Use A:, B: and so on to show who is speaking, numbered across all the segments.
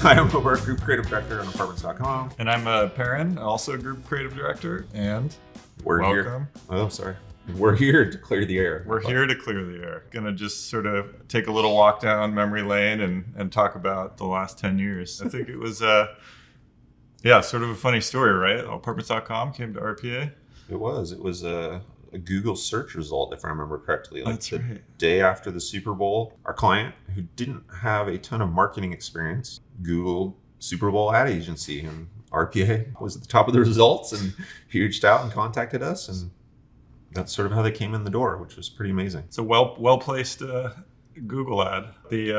A: Hi, I'm Hobart, Group Creative Director on Apartments.com.
B: And I'm Perrin, also Group Creative Director, and
A: We're here. Oh, sorry. We're here to clear the air.
B: We're here to clear the air. Gonna just sort of take a little walk down memory lane and talk about the last 10 years. I think it was, sort of a funny story, right? Apartments.com came to RPA.
A: It was a Google search result, if I remember correctly.
B: That's
A: the
B: right.
A: Day after the Super Bowl, our client, who didn't have a ton of marketing experience, Googled Super Bowl ad agency, and RPA was at the top of the results, and he reached out and contacted us, and that's sort of how they came in the door, which was pretty amazing.
B: It's a well-placed Google ad. They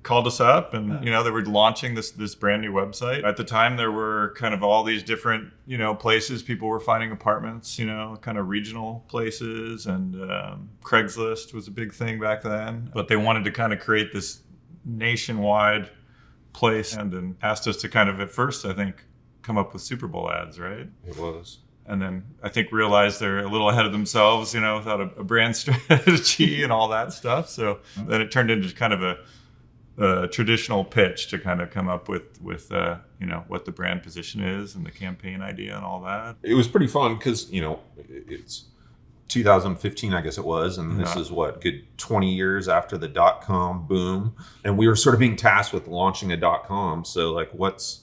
B: called us up, and they were launching this brand new website. At the time, there were kind of all these different places people were finding apartments, kind of regional places, and Craigslist was a big thing back then. But they wanted to kind of create this nationwide place, and asked us to kind of, at first, I think, come up with Super Bowl ads, right?
A: It was.
B: And then I think realized they're a little ahead of themselves, without a brand strategy and all that stuff. So then it turned into kind of a traditional pitch to kind of come up with what the brand position is and the campaign idea and all that.
A: It was pretty fun because, it's 2015, I guess it was. And this is good 20 years after the .com boom. And we were sort of being tasked with launching a .com. So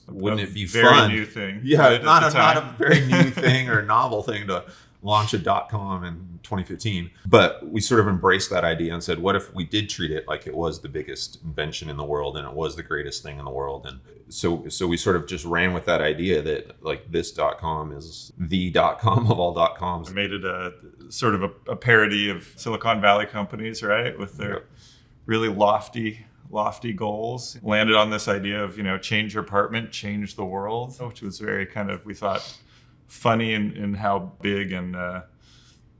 A: wouldn't it be
B: very
A: fun?
B: New thing.
A: Yeah,
B: right,
A: not a very new thing or novel thing to launch a .com in 2015. But we sort of embraced that idea and said, what if we did treat it like it was the biggest invention in the world and it was the greatest thing in the world? And so we sort of just ran with that idea that this .com is the .com of all .coms.
B: I made it a sort of a parody of Silicon Valley companies, right? With their really lofty goals. Landed on this idea of, change your apartment, change the world, which was very kind of, we thought, funny in how big and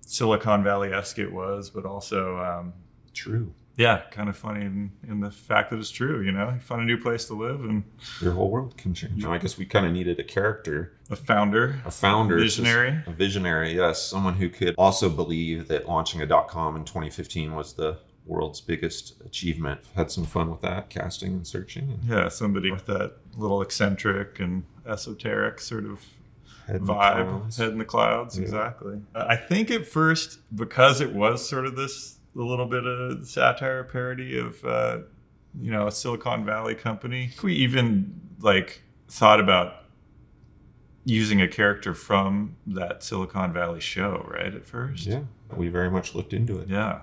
B: Silicon Valley-esque it was, but also
A: true.
B: Yeah, kind of funny in the fact that it's true. You find a new place to live, and
A: your whole world can change. I guess we kind of needed a character,
B: a founder,
A: visionary, a visionary. Yes, someone who could also believe that launching a .com in 2015 was the world's biggest achievement. Had some fun with that, casting and searching.
B: Yeah, somebody with that little eccentric and esoteric sort of
A: vibe,
B: head in the clouds. Exactly. I think at first, because it was sort of a little bit of satire parody of a Silicon Valley company, we even thought about using a character from that Silicon Valley show, right, at first.
A: Yeah, we very much looked into it.
B: Yeah.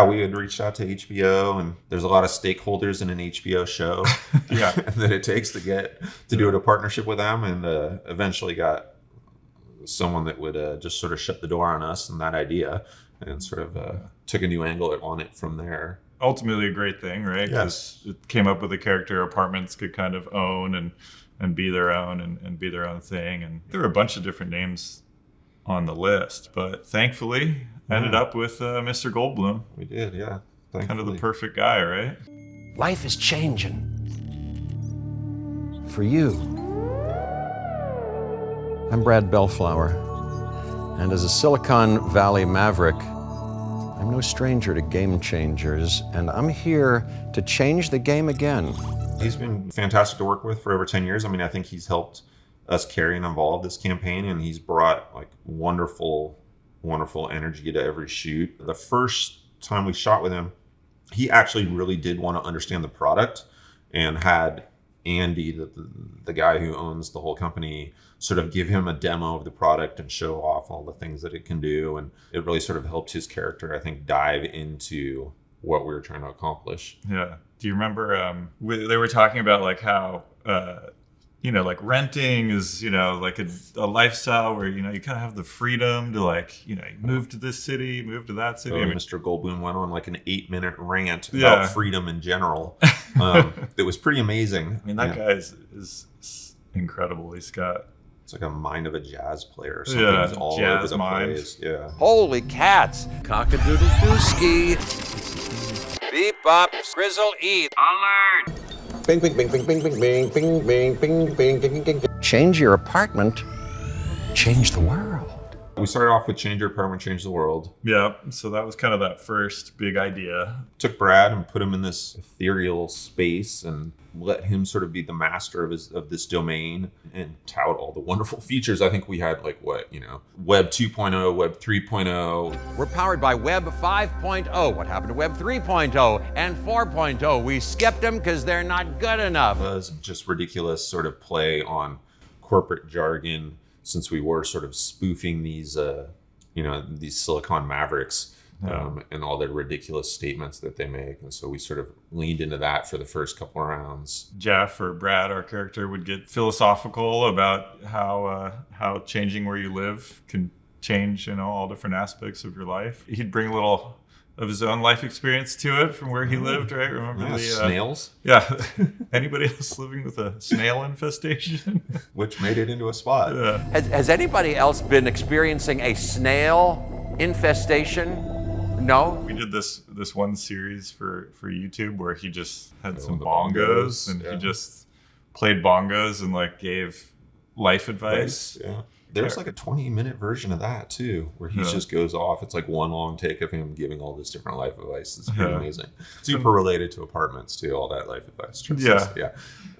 A: We had reached out to HBO, and there's a lot of stakeholders in an HBO show that it takes to do a partnership with them, and eventually got someone that would just sort of shut the door on us and that idea, and sort of took a new angle on it from there.
B: Ultimately a great thing, right?
A: Yes.
B: It came up with a character Apartments could kind of own and be their own and be their own thing. And there were a bunch of different names on the list, but thankfully ended up with Mr. Goldblum.
A: We did, yeah. Thankfully.
B: Kind of the perfect guy, right?
C: Life is changing. For you. I'm Brad Bellflower, and as a Silicon Valley maverick, I'm no stranger to game changers, and I'm here to change the game again.
A: He's been fantastic to work with for over 10 years. I think he's helped us carry and evolve this campaign, and he's brought wonderful energy to every shoot. The first time we shot with him, he actually really did want to understand the product, and had Andy, the guy who owns the whole company, sort of give him a demo of the product and show off all the things that it can do. And it really sort of helped his character, I think, dive into what we were trying to accomplish.
B: Yeah. Do you remember they were talking about how renting is a lifestyle where you kind of have the freedom to move to this city, move to that city.
A: Mr. Goldblum went on an 8-minute rant about freedom in general. It was pretty amazing.
B: That guy is incredible. He's got,
A: it's like a mind of a jazz player or something. He's all over the place. Yeah.
C: Holy cats! Cock-a-doodle-doo-ski. Beep bop, scrizzle eat. Alert! Bing bing bing bing bing bing bing bing bing bing bing bing bing. Change your apartment. Change the world.
A: We started off with Change Your Apartment, Change the World.
B: Yeah. So that was kind of that first big idea.
A: Took Brad and put him in this ethereal space and let him sort of be the master of this domain and tout all the wonderful features. I think we had Web 2.0, Web 3.0.
C: We're powered by Web 5.0. What happened to Web 3.0 and 4.0? We skipped them because they're not good enough.
A: It was just ridiculous sort of play on corporate jargon, since we were sort of spoofing these Silicon Mavericks and all their ridiculous statements that they make. And so we sort of leaned into that for the first couple of rounds.
B: Jeff, or Brad, our character, would get philosophical about how changing where you live can change, all different aspects of your life. He'd bring a little of his own life experience to it from where he lived, right? Remember the
A: snails?
B: Yeah. Anybody else living with a snail infestation?
A: Which made it into a spot.
B: Yeah.
C: Has anybody else been experiencing a snail infestation? No?
B: We did this one series for YouTube where he just had some bongos and he just played bongos and gave life advice.
A: Yeah. There's a 20-minute version of that too, where he just goes off. It's one long take of him giving all this different life advice. It's pretty amazing. Super related to apartments too, all that life advice.
B: Yeah.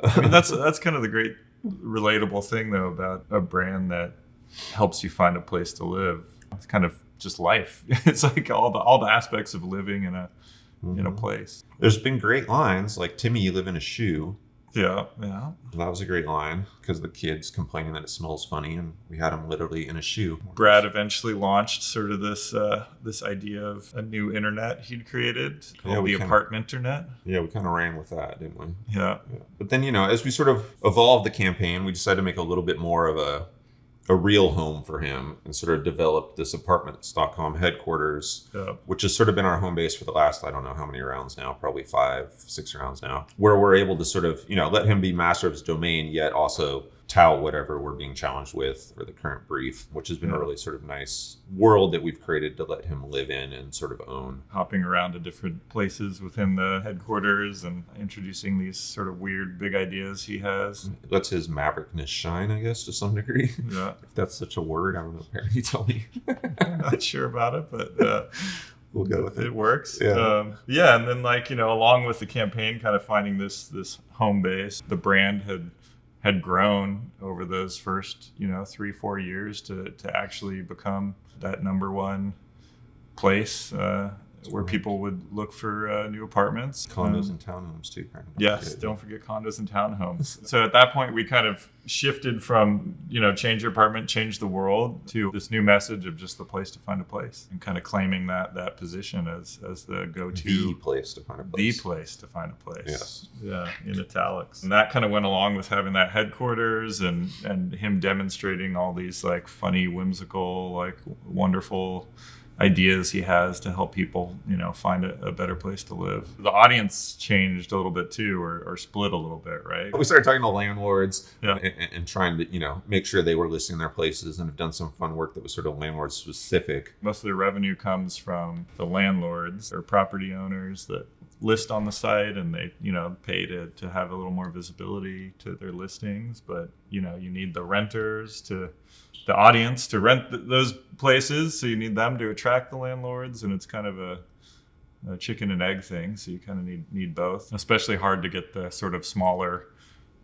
B: I mean, that's kind of the great relatable thing though about a brand that helps you find a place to live. It's kind of just life. It's all the aspects of living in a place.
A: There's been great lines like, Timmy, you live in a shoe.
B: Yeah.
A: That was a great line because the kid's complaining that it smells funny, and we had him literally in a shoe.
B: Brad eventually launched sort of this idea of a new internet he'd created called the apartment internet.
A: Yeah, we kind of ran with that, didn't we?
B: Yeah.
A: But then, as we sort of evolved the campaign, we decided to make a little bit more of a real home for him and sort of develop this apartments.com headquarters, which has sort of been our home base for the last, I don't know how many rounds now, probably 5-6 rounds now, where we're able to sort of, let him be master of his domain, yet also tout whatever we're being challenged with for the current brief, which has been a really sort of nice world that we've created to let him live in and sort of own.
B: Hopping around to different places within the headquarters and introducing these sort of weird big ideas he has.
A: It lets his maverickness shine, I guess, to some degree.
B: Yeah.
A: If that's such a word, I don't know, Perrin, you tell me.
B: I'm not sure about it, but
A: we'll go with it.
B: It works.
A: Yeah.
B: And then along with the campaign, kind of finding this home base, the brand had grown over those first 3-4 years to actually become that number one place where people would look for new apartments.
A: Condos and townhomes too.
B: Yes, don't forget condos and townhomes. So at that point, we kind of shifted from, change your apartment, change the world, to this new message of just the place to find a place, and kind of claiming that position as the go-to.
A: The place to find a place.
B: The place to find a place.
A: Yes.
B: Yeah, in italics. And that kind of went along with having that headquarters and him demonstrating all these funny, whimsical, wonderful ideas he has to help people, find a better place to live. The audience changed a little bit too, or split a little bit, right?
A: We started talking to landlords
B: Yeah.
A: and trying to, make sure they were listing their places, and have done some fun work that was sort of landlord specific.
B: Most of the revenue comes from the landlords or property owners that list on the site, and they pay to have a little more visibility to their listings. But you need the renters the audience to rent those places, so you need them to attract the landlords, and it's kind of a chicken and egg thing. So you kind of need both. Especially hard to get the sort of smaller,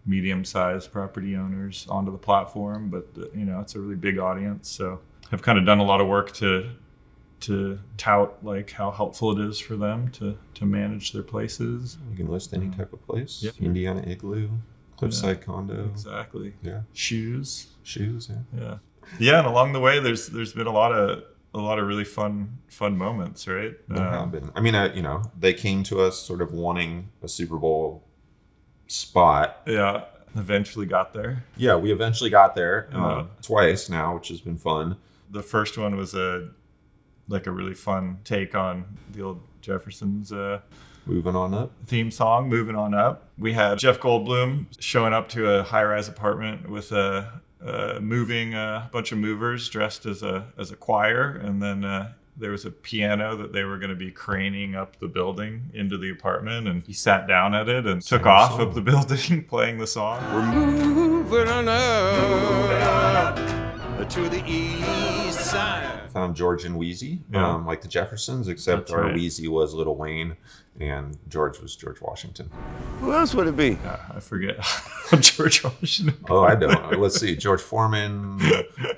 B: medium-sized property owners onto the platform, but it's a really big audience. So I've kind of done a lot of work to tout how helpful it is for them to manage their places.
A: You can list any type of place.
B: Yep.
A: Indiana Igloo, Cliffside Condo.
B: Exactly.
A: Yeah.
B: Shoes.
A: Yeah.
B: Yeah, and along the way, there's been a lot of really fun moments, right?
A: There have been. I mean, they came to us sort of wanting a Super Bowl spot.
B: Yeah. Eventually got there.
A: Yeah, we eventually got there twice now, which has been fun.
B: The first one was a really fun take on the old Jefferson's
A: Moving on up.
B: theme song, Moving On Up. We had Jeff Goldblum showing up to a high-rise apartment with a bunch of movers dressed as a choir, and then there was a piano that they were going to be craning up the building into the apartment, and he sat down at it and took off up the building playing the song.
C: We're moving on up. to the east side.
A: Found George and Wheezy,
B: Yeah.
A: like the Jeffersons, except
B: That's
A: our
B: right.
A: Wheezy was Little Wayne and George was George Washington.
C: Who else would it be?
B: I forget George Washington.
A: Oh, I don't. Let's see. George Foreman.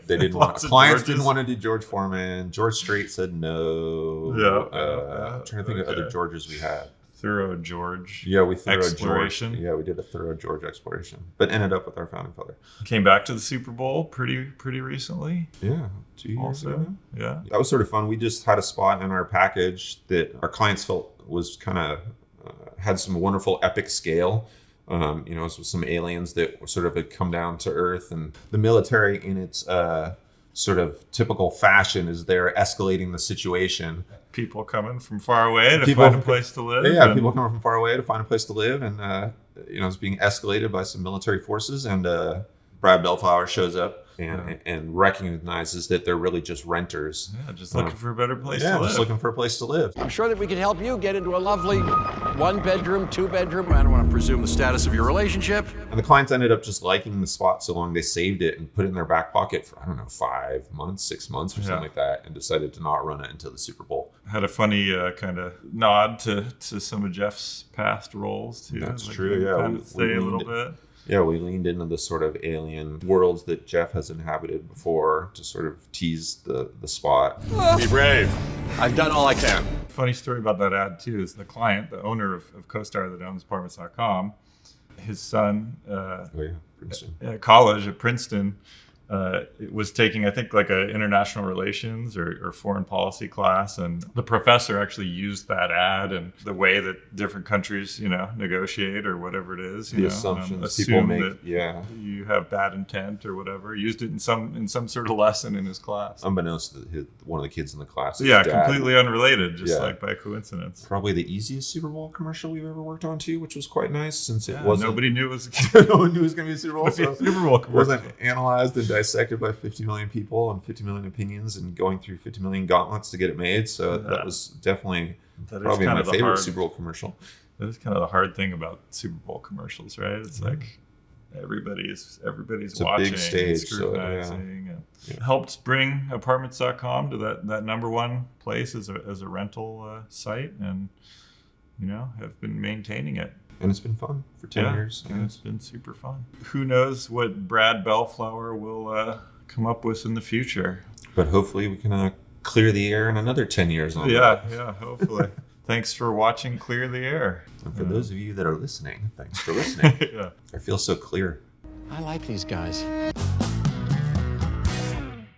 A: They didn't want.
B: Lots of
A: Clients
B: Georges.
A: didn't want to do George Foreman. George Strait said no.
B: Yeah.
A: I'm trying to think of
B: Okay.
A: other Georges we had.
B: Thorough George.
A: Yeah, we threw
B: Exploration.
A: a George. Yeah, we did a thorough George exploration, but ended up with our founding father.
B: Came back to the Super Bowl pretty recently.
A: Yeah, 2 years
B: Also,
A: ago.
B: yeah.
A: That was sort of fun. We just had a spot in our package that our clients felt was kind of had some wonderful epic scale. It was with some aliens that sort of had come down to Earth, and the military, in its sort of typical fashion, is they're escalating the situation.
B: People coming from far away to
A: People-
B: find a place to live.
A: Yeah,
B: and-
A: people coming from far away to find a place to live, and it's being escalated by some military forces. And Brad Bellflower shows up and recognizes that they're really just renters.
B: Yeah, just looking for a better place
A: Yeah,
B: to live.
A: just looking for a place to live.
C: I'm sure that we can help you get into a lovely 1-bedroom, 2-bedroom. I don't want to presume the status of your relationship.
A: And the clients ended up just liking the spot so long they saved it and put it in their back pocket for, 5 months, 6 months or something like that, and decided to not run it until the Super Bowl.
B: Had a funny kind of nod to some of Jeff's past roles too.
A: That's true, yeah.
B: Kind
A: We-
B: of
A: we
B: say a little
A: leaned-
B: bit.
A: Yeah, we leaned into the sort of alien worlds that Jeff has inhabited before to sort of tease the spot.
C: Be brave. I've done all I can.
B: Funny story about that ad too is the client, the owner of CoStar that owns apartments.com, his son,
A: Oh yeah, Princeton.
B: at college at Princeton, it was taking, I think, like a international relations or foreign policy class, and the professor actually used that ad and the way that different countries, negotiate or whatever it is.
A: The assumptions people make.
B: That
A: Yeah.
B: you have bad intent or whatever. Used it in some sort of lesson in his class.
A: Unbeknownst to one of the kids in the class. his
B: Yeah,
A: dad.
B: completely unrelated, just
A: Yeah.
B: like by coincidence.
A: Probably the easiest Super Bowl commercial we've ever worked on too, which was quite nice since it
B: Yeah,
A: wasn't.
B: nobody knew it was
A: no one knew it was going to be a Super Bowl.
B: a
A: So
B: Super Bowl
A: it
B: commercial.
A: wasn't analyzed and dissected by 50 million people and 50 million opinions and going through 50 million gauntlets to get it made. So that was definitely
B: That is
A: probably
B: kind
A: my
B: of the
A: favorite
B: hard-
A: Super Bowl commercial.
B: That is kind of the hard thing about Super Bowl commercials, right? It's like everybody's
A: a
B: watching,
A: big stage,
B: and
A: so, yeah.
B: scrutinizing, and helped bring apartments.com to that number one place as a rental site, and have been maintaining it.
A: And it's been fun for 10 years.
B: and it's been super fun. Who knows what Brad Bellflower will come up with in the future?
A: But hopefully we can clear the air in another 10 years on that.
B: Yeah, hopefully. Thanks for watching Clear the Air.
A: And for those of you that are listening, thanks for listening.
B: Yeah.
A: I feel so clear.
C: I like these guys.